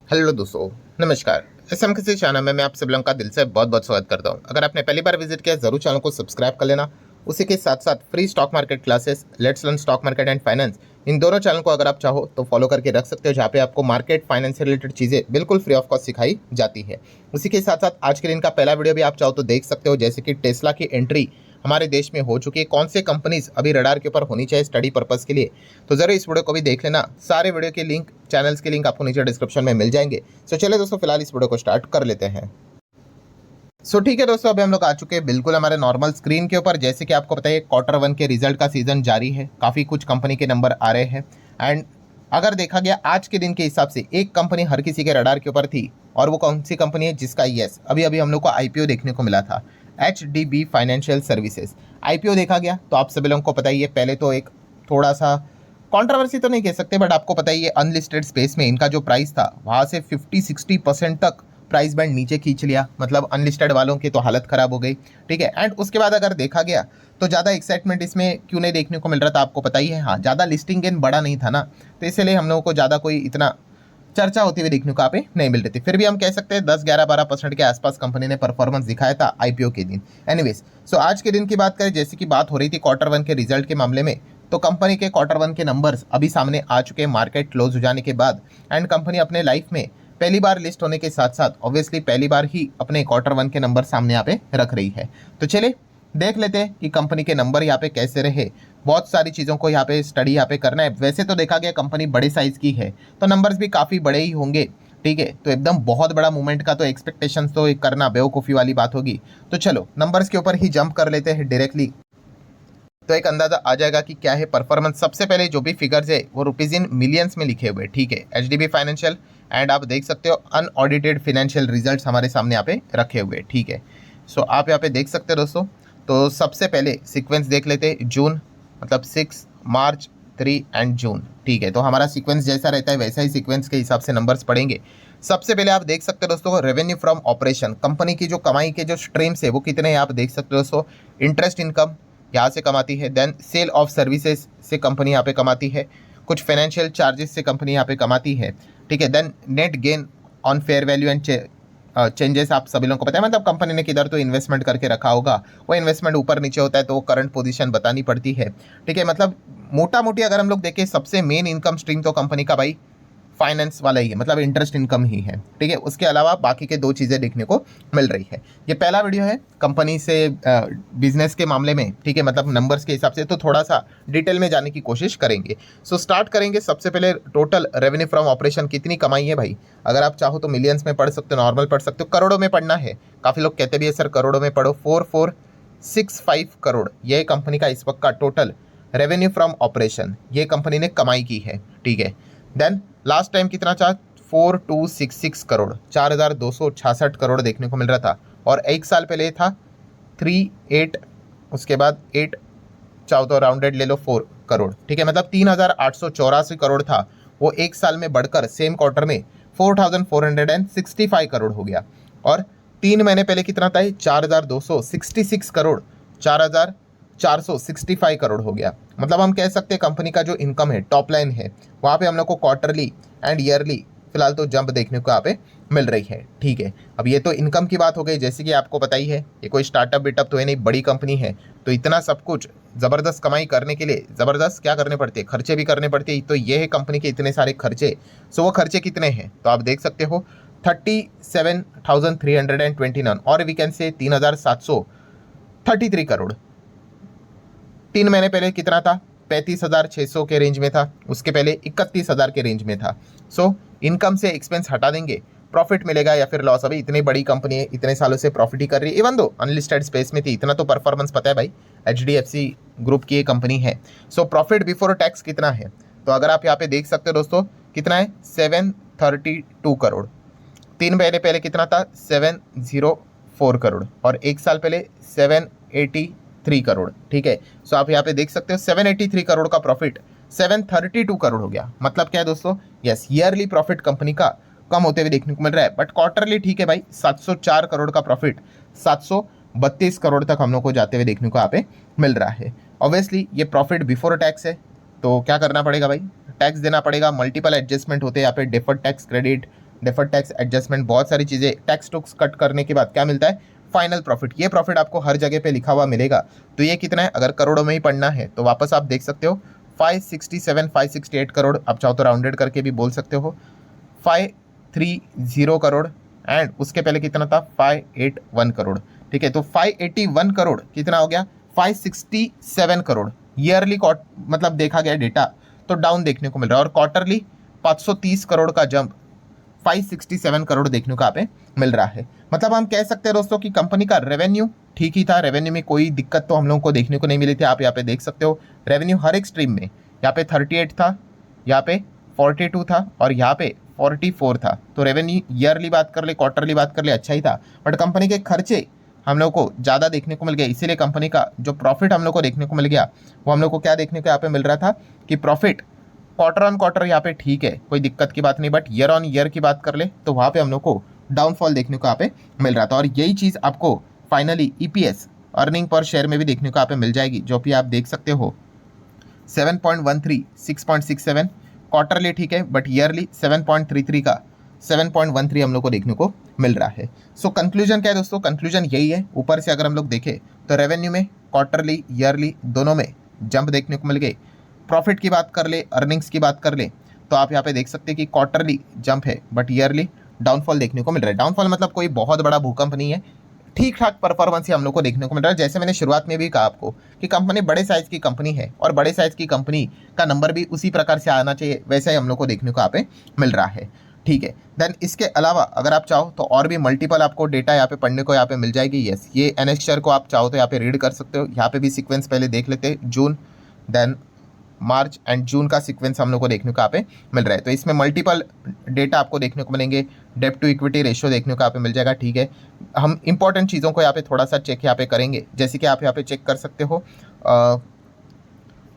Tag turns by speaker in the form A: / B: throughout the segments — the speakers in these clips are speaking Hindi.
A: हेलो दोस्तों, नमस्कार। एसएम किसी चैनल में मैं आप सब लोगों का दिल से बहुत बहुत स्वागत करता हूं। अगर आपने पहली बार विजिट किया जरूर चैनल को सब्सक्राइब कर लेना। उसी के साथ साथ free stock market classes, let's learn stock market and finance, इन दोनों चैनल को अगर आप चाहो तो फॉलो करके रख सकते हो, जहाँ पे आपको मार्केट फाइनेंस से रिलेटेड चीज़ें बिल्कुल फ्री ऑफ कॉस्ट सिखाई जाती है। उसी के साथ साथ आज के दिन का पहला वीडियो भी आप चाहो तो देख सकते हो, जैसे कि टेस्ला की एंट्री हमारे देश में हो चुकी है। कौन से कंपनीज अभी रडार के ऊपर होनी चाहिए स्टडी पर्पस के लिए, तो जरूर इस वीडियो को भी देख लेना। सारे वीडियो के लिंक, चैनल्स के लिंक आपको नीचे डिस्क्रिप्शन में मिल जाएंगे। सो चलिए दोस्तों, फिलहाल इस वीडियो को स्टार्ट कर लेते हैं। ठीक है दोस्तों, अभी हम लोग आ चुके हैं बिल्कुल हमारे नॉर्मल स्क्रीन के ऊपर। जैसे कि आपको पता है Q1 के रिजल्ट का सीजन जारी है, काफ़ी कुछ कंपनी के नंबर आ रहे हैं। एंड अगर देखा गया आज के दिन के हिसाब से एक कंपनी हर किसी के रडार के ऊपर थी, और वो कौन सी कंपनी है जिसका अभी अभी हम लोग को IPO देखने को मिला था, HDB फाइनेंशियल सर्विसेज। IPO देखा गया तो आप सभी लोगों को पता ही है, पहले तो एक थोड़ा सा कंट्रोवर्सी तो नहीं कह सकते, बट आपको पता ही है अनलिस्टेड स्पेस में इनका जो प्राइस था वहाँ से 50-60% तक प्राइस बैंड नीचे खींच लिया। मतलब अनलिस्टेड वालों की तो हालत खराब हो गई। ठीक है, एंड उसके बाद अगर देखा गया तो ज़्यादा एक्साइटमेंट इसमें क्यों नहीं देखने को मिल रहा था, आपको पता ही है। हाँ, ज़्यादा लिस्टिंग गेन बड़ा नहीं था ना, तो इसलिए हम लोगों को ज़्यादा कोई इतना चर्चा होती हुई देखने को पे नहीं मिल रही थी। फिर भी हम कह सकते हैं 10-11-12% के आसपास कंपनी ने परफॉर्मेंस दिखाया था IPO के दिन। एनीवेज, आज के दिन की बात करें, जैसे कि बात हो रही थी Q1 के रिजल्ट के मामले में, तो कंपनी के Q1 के नंबर्स अभी सामने आ चुके हैं मार्केट क्लोज हो जाने के बाद। एंड कंपनी अपने लाइफ में पहली बार लिस्ट होने के साथ साथ ऑब्वियसली पहली बार ही अपने Q1 के नंबर सामने यहाँ पे रख रही है। तो चलिए देख लेते हैं कि कंपनी के नंबर यहाँ पे कैसे रहे। बहुत सारी चीज़ों को यहाँ पे स्टडी यहाँ पे करना है। वैसे तो देखा गया कंपनी बड़े साइज की है, तो नंबर्स भी काफ़ी बड़े ही होंगे। ठीक है, तो एकदम बहुत बड़ा मूवमेंट का तो एक्सपेक्टेशन तो करना बेवकूफ़ी वाली बात होगी। तो चलो नंबर्स के ऊपर ही जंप कर लेते हैं डायरेक्टली, तो एक अंदाजा आ जाएगा कि क्या है परफॉर्मेंस। सबसे पहले जो भी फिगर्स है वो रुपीज़ इन मिलियंस में लिखे हुए। ठीक है, HDB फाइनेंशियल, एंड आप देख सकते हो अनऑडिटेड फाइनेंशियल रिजल्ट्स हमारे सामने यहाँ पे रखे हुए। ठीक है, आप यहाँ पे देख सकते हो दोस्तों। तो सबसे पहले सीक्वेंस देख लेते हैं, जून मतलब 6, मार्च 3 एंड जून। ठीक है, तो हमारा सीक्वेंस जैसा रहता है वैसा ही सीक्वेंस के हिसाब से नंबर्स पढ़ेंगे। सबसे पहले आप देख सकते हो दोस्तों, रेवेन्यू फ्रॉम ऑपरेशन, कंपनी की जो कमाई के जो स्ट्रीम्स है वो कितने हैं आप देख सकते हो दोस्तों। इंटरेस्ट इनकम यहाँ से कमाती है, देन सेल ऑफ सर्विसेज से कंपनी यहाँ पे कमाती है, कुछ फाइनेंशियल चार्जेस से कंपनी यहाँ पे कमाती है। ठीक है, then net gain on fair value and changes आप सभी लोगों को पता है, मतलब कंपनी ने किधर तो इन्वेस्टमेंट करके रखा होगा, वो इन्वेस्टमेंट ऊपर नीचे होता है तो करंट पोजीशन बतानी पड़ती है। ठीक है, मतलब मोटा मोटी अगर हम लोग देखें सबसे मेन इनकम स्ट्रीम तो कंपनी का भाई फाइनेंस वाला ही है, मतलब इंटरेस्ट इनकम ही है। ठीक है, उसके अलावा बाकी के दो चीज़ें देखने को मिल रही है। ये पहला वीडियो है कंपनी से बिजनेस के मामले में। ठीक है, मतलब नंबर्स के हिसाब से तो थोड़ा सा डिटेल में जाने की कोशिश करेंगे। स्टार्ट करेंगे सबसे पहले, टोटल रेवेन्यू फ्रॉम ऑपरेशन कितनी कमाई है भाई। अगर आप चाहो तो मिलियंस में पढ़ सकते हो, नॉर्मल पढ़ सकते हो, करोड़ों में पढ़ना है। काफ़ी लोग कहते भी है सर करोड़ों में पढ़ो। 4465 करोड़ ये कंपनी का इस वक्त का टोटल रेवेन्यू फ्रॉम ऑपरेशन ये कंपनी ने कमाई की है। ठीक है, देन लास्ट टाइम कितना था, 4266 करोड़, 4266 करोड़ देखने को मिल रहा था। और एक साल पहले था 38, उसके बाद 8 चाहो तो राउंडेड ले लो 4 करोड़। ठीक है, मतलब 3884 करोड़ था, वो एक साल में बढ़कर सेम क्वार्टर में 4465 करोड़ हो गया। और 3 महीने पहले कितना था, 4266 करोड़, 4465 करोड़ हो गया। मतलब हम कह सकते हैं कंपनी का जो इनकम है, टॉप लाइन है, वहाँ पे हम लोग को क्वार्टरली एंड ईयरली फिलहाल तो जंप देखने को यहाँ पे मिल रही है। ठीक है, अब ये तो इनकम की बात हो गई। जैसे कि आपको पता ही है ये कोई स्टार्टअप बिटअप तो है नहीं, बड़ी कंपनी है, तो इतना सब कुछ ज़बरदस्त कमाई करने के लिए ज़बरदस्त क्या करने पड़ते हैं, खर्चे भी करने पड़ते हैं। तो ये है कंपनी के इतने सारे खर्चे। वो खर्चे कितने हैं तो आप देख सकते हो, 37,329, और वी कैन से 3,733 करोड़। 3 महीने पहले कितना था, 35,600 के रेंज में था, उसके पहले 31,000 के रेंज में था। इनकम से एक्सपेंस हटा देंगे, प्रॉफिट मिलेगा या फिर लॉस। अभी इतनी बड़ी कंपनी है, इतने सालों से प्रॉफिट ही कर रही है, इवन दो अनलिस्टेड स्पेस में थी, इतना तो परफॉर्मेंस पता है भाई, HDFC ग्रुप की ये कंपनी है। प्रॉफिट बिफोर टैक्स कितना है, तो अगर आप यहाँ पे देख सकते हो दोस्तों कितना है, 732 करोड़। 3 महीने पहले कितना था, 704 करोड़, और एक साल पहले 783 करोड़। ठीक है, आप यहाँ पे देख सकते हो 783 करोड़ का प्रॉफिट 732 करोड़ हो गया। मतलब क्या है दोस्तों, यस, ईयरली प्रॉफिट कंपनी का कम होते हुए देखने को मिल रहा है, बट क्वार्टरली ठीक है भाई, 704 करोड़ का प्रॉफिट 732 करोड़ तक हम लोग को जाते हुए देखने को यहाँ पे मिल रहा है। ऑब्वियसली ये प्रॉफिट बिफोर टैक्स है, तो क्या करना पड़ेगा भाई, टैक्स देना पड़ेगा। मल्टीपल एडजस्टमेंट होते हैं यहाँ पे, deferred tax credit, deferred tax adjustment, बहुत सारी चीज़ें, टैक्स टुक्स कट करने के बाद क्या मिलता है, फाइनल प्रॉफिट। ये प्रॉफिट आपको हर जगह पे लिखा हुआ मिलेगा। तो ये कितना है, अगर करोड़ों में ही पढ़ना है तो वापस आप देख सकते हो 567 568 करोड़, आप चाहो तो राउंडेड करके भी बोल सकते हो 530 करोड़, एंड उसके पहले कितना था 581 करोड़। ठीक है, तो 581 करोड़ कितना हो गया 567 करोड़। ईयरली मतलब देखा गया डेटा तो डाउन देखने को मिल रहा है, और क्वार्टरली 530 करोड़ का जंप 567 करोड़ देखने को यहाँ पे मिल रहा है। मतलब हम कह सकते हैं दोस्तों कि कंपनी का रेवेन्यू ठीक ही था, रेवेन्यू में कोई दिक्कत तो हम लोगों को देखने को नहीं मिली थी। आप यहाँ पे देख सकते हो रेवेन्यू हर एक स्ट्रीम में, यहाँ पे 38 था, यहाँ पे 42 था, और यहाँ पे 44 था। तो रेवेन्यू ईयरली बात कर ले, क्वार्टरली बात कर ले, अच्छा ही था। बट कंपनी के खर्चे हम लोग को ज़्यादा देखने को मिल गया, इसीलिए कंपनी का जो प्रॉफिट हम लोग को देखने को मिल गया वो हम लोग को क्या देखने को यहाँ पे मिल रहा था कि प्रॉफिट क्वार्टर ऑन क्वार्टर यहाँ पे ठीक है, कोई दिक्कत की बात नहीं, बट ईयर ऑन ईयर की बात कर ले तो वहाँ पे हम लोग को डाउनफॉल देखने को यहाँ पे मिल रहा था। और यही चीज़ आपको finally EPS earning per share में भी देखने को यहाँ पे मिल जाएगी, जो कि आप देख सकते हो 7.13 6.67 क्वार्टरली ठीक है, बट ईयरली 7.33 का 7.13 हम लोग को देखने को मिल रहा है। सो कंक्लूजन क्या है दोस्तों, कंक्लूजन यही है, ऊपर से अगर हम लोग देखें तो रेवेन्यू में क्वार्टरली ईयरली दोनों में जंप देखने को मिल गए। प्रॉफिट की बात कर ले, अर्निंग्स की बात कर ले, तो आप यहाँ पे देख सकते हैं कि क्वार्टरली जंप है बट ईयरली डाउनफॉल देखने को मिल रहा है। डाउनफॉल मतलब कोई बहुत बड़ा भूकंप नहीं है, ठीक ठाक परफॉर्मेंस ही हम लोग को देखने को मिल रहा है। जैसे मैंने शुरुआत में भी कहा आपको कि कंपनी बड़े साइज की कंपनी है, और बड़े साइज की कंपनी का नंबर भी उसी प्रकार से आना चाहिए, वैसा ही हम लोग को देखने को यहाँ पे मिल रहा है। ठीक है, देन इसके अलावा अगर आप चाहो तो और भी मल्टीपल आपको डेटा यहाँ पे पढ़ने को यहाँ पे मिल जाएगी। यस, ये एनेक्स्चर को आप चाहो तो यहाँ पे रीड कर सकते हो। यहाँ पे भी सीक्वेंस पहले देख लेते हैं, जून देन मार्च एंड जून का सीक्वेंस हम लोग को देखने को यहाँ पे मिल रहा है। तो इसमें मल्टीपल डेटा आपको देखने को मिलेंगे, डेब्ट टू इक्विटी रेशियो देखने को यहाँ पे मिल जाएगा। ठीक है, हम इंपॉर्टेंट चीज़ों को यहाँ पे थोड़ा सा चेक यहाँ पे करेंगे, जैसे कि आप यहाँ पे चेक कर सकते हो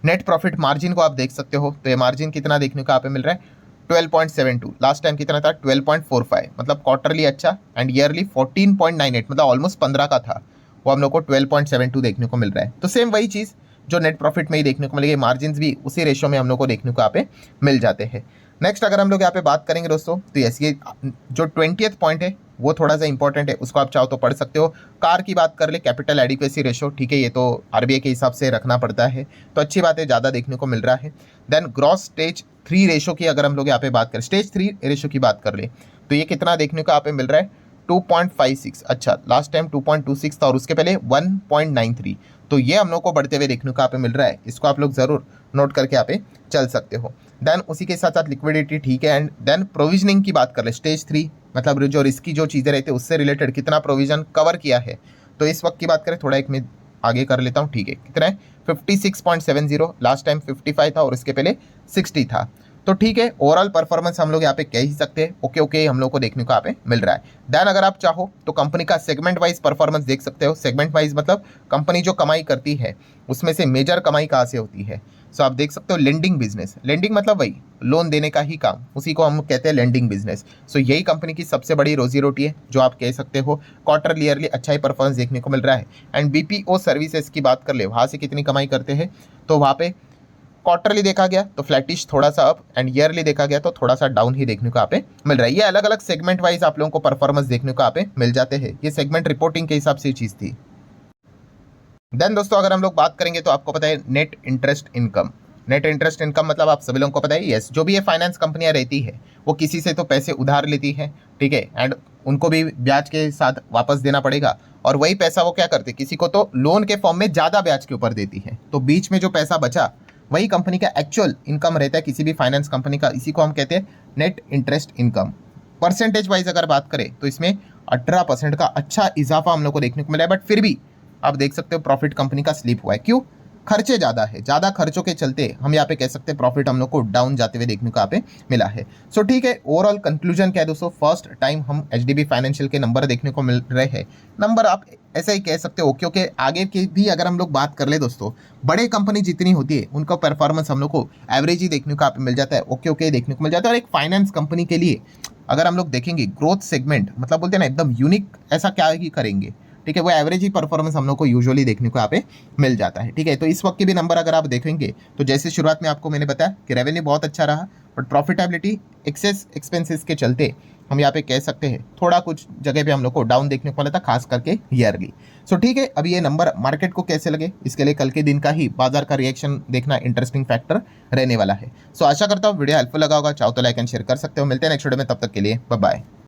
A: नेट प्रॉफिट मार्जिन को आप देख सकते हो। तो ये मार्जिन कितना देखने को यहाँ पे मिल रहा है 12.72, लास्ट टाइम कितना था 12.45, मतलब क्वार्टरली अच्छा, एंड ईयरली 14.98, मतलब ऑलमोस्ट 15 का था, वो हम लोग को 12.72 देखने को मिल रहा है। तो सेम वही चीज़ जो नेट प्रॉफिट में ही देखने को मिलेगी, मार्जिन भी उसी रेशियो में हम लोग को देखने को यहाँ पे मिल जाते हैं। नेक्स्ट अगर हम लोग यहाँ पे बात करेंगे दोस्तों, तो यस, ये जो 20th पॉइंट है वो थोड़ा सा इंपॉर्टेंट है, उसको आप चाहो तो पढ़ सकते हो। कार की बात कर ले, कैपिटल एडिक्वेसी रेशियो, ठीक है, ये तो आरबीआई के हिसाब से रखना पड़ता है, तो अच्छी बात है, ज़्यादा देखने को मिल रहा है। देन ग्रॉस स्टेज 3 रेशो की अगर हम लोग यहाँ पे बात करें, स्टेज 3 रेशो की बात कर ले, तो ये कितना देखने को यहाँ पे मिल रहा है 2.56, अच्छा लास्ट टाइम 2.26 था, और उसके पहले 1.93, तो ये हम लोग को बढ़ते हुए देखने को यहाँ पे मिल रहा है। इसको आप लोग ज़रूर नोट करके यहाँ पे चल सकते हो। देन उसी के साथ साथ लिक्विडिटी ठीक है, एंड देन प्रोविजनिंग की बात कर ले, स्टेज 3 मतलब जो रिस्की जो चीज़ें रहती है उससे रिलेटेड कितना प्रोविजन कवर किया है, तो इस वक्त की बात करें, थोड़ा एक मैं आगे कर लेता हूँ। ठीक है, कितना है 56.70, लास्ट टाइम 55 था, और इसके पहले 60 था। तो ठीक है, ओवरऑल परफॉर्मेंस हम लोग यहाँ पे कह ही सकते हैं ओके ओके हम लोग को देखने को यहाँ पे मिल रहा है। देन अगर आप चाहो तो कंपनी का सेगमेंट वाइज परफॉर्मेंस देख सकते हो। सेगमेंट वाइज मतलब कंपनी जो कमाई करती है उसमें से मेजर कमाई कहाँ से होती है, सो आप देख सकते हो लेंडिंग बिजनेस, लेंडिंग मतलब वही लोन देने का ही काम, उसी को हम कहते हैं लेंडिंग बिजनेस। सो यही कंपनी की सबसे बड़ी रोजी रोटी है, जो आप कह सकते हो क्वार्टर ईयरली अच्छा ही परफॉर्मेंस देखने को मिल रहा है। एंड बीपीओ सर्विसेज की बात कर ले, वहाँ से कितनी कमाई करते हैं, तो वहाँ पे क्वार्टरली देखा गया तो फ्लैटिश थोड़ा सा अप, एंड ईयरली देखा गया तो थोड़ा सा डाउन ही देखने को यहाँ पे मिल रहा है। ये अलग अलग सेगमेंट वाइज आप लोगों को परफॉर्मेंस देखने को यहाँ पे मिल जाते हैं, ये सेगमेंट रिपोर्टिंग के हिसाब से चीज़ थी। देन दोस्तों अगर हम लोग बात करेंगे तो आपको पता है net interest income, net interest income मतलब आप सभी लोगों को पता है, यस, जो भी ये फाइनेंस कंपनियां रहती है वो किसी से तो पैसे उधार लेती है, ठीक है, एंड उनको भी ब्याज के साथ वापस देना पड़ेगा, और वही पैसा वो क्या करते, किसी को तो लोन के फॉर्म में ज़्यादा ब्याज के ऊपर देती है, तो बीच में जो पैसा बचा वही कंपनी का एक्चुअल इनकम रहता है किसी भी फाइनेंस कंपनी का, इसी को हम कहते हैं net interest income. Percentage wise अगर बात करें तो इसमें 18% का अच्छा इजाफा हम लोग को देखने को मिला है, बट फिर भी आप देख सकते हो प्रॉफिट कंपनी का स्लिप हुआ है। क्यों, खर्चे ज़्यादा है, ज़्यादा खर्चों के चलते हम यहाँ पे कह सकते हैं प्रॉफिट हम लोग को डाउन जाते हुए देखने को यहाँ पे मिला है। सो ठीक है, ओवरऑल कंक्लूजन क्या है दोस्तों, फर्स्ट टाइम हम एचडीबी फाइनेंशियल के नंबर देखने को मिल रहे हैं। नंबर आप ऐसा ही कह सकते हो, क्योंकि आगे की भी अगर हम लोग बात कर ले दोस्तों, बड़े कंपनी जितनी होती है उनका परफॉर्मेंस हम लोग को एवरेज ही देखने को यहाँ पे मिल जाता है, ओके ओके देखने को मिल जाता है। और एक फाइनेंस कंपनी के लिए अगर हम लोग देखेंगे ग्रोथ सेगमेंट मतलब बोलते हैं ना एकदम यूनिक, ऐसा क्या ही करेंगे, ठीक है, वो एवरेज ही परफॉर्मेंस हम लोग को यूजुअली देखने को यहाँ पे मिल जाता है। ठीक है, तो इस वक्त के भी नंबर अगर आप देखेंगे तो जैसे शुरुआत में आपको मैंने बताया कि रेवेन्यू बहुत अच्छा रहा, बट प्रॉफिटेबिलिटी एक्सेस एक्सपेंसेस के चलते हम यहाँ पे कह सकते हैं थोड़ा कुछ जगह पे हम लोग को डाउन देखने को मिला था, खास करके ईयरली। सो ठीक है, अभी ये नंबर मार्केट को कैसे लगे इसके लिए कल के दिन का ही बाजार का रिएक्शन देखना इंटरेस्टिंग फैक्टर रहने वाला है। सो आशा करता हूँ वीडियो हेल्पफुल लगा होगा, चाहो तो लाइक एंड शेयर कर सकते हो। मिलते हैं नेक्स्ट वीडियो में, तब तक के लिए बाय बाय।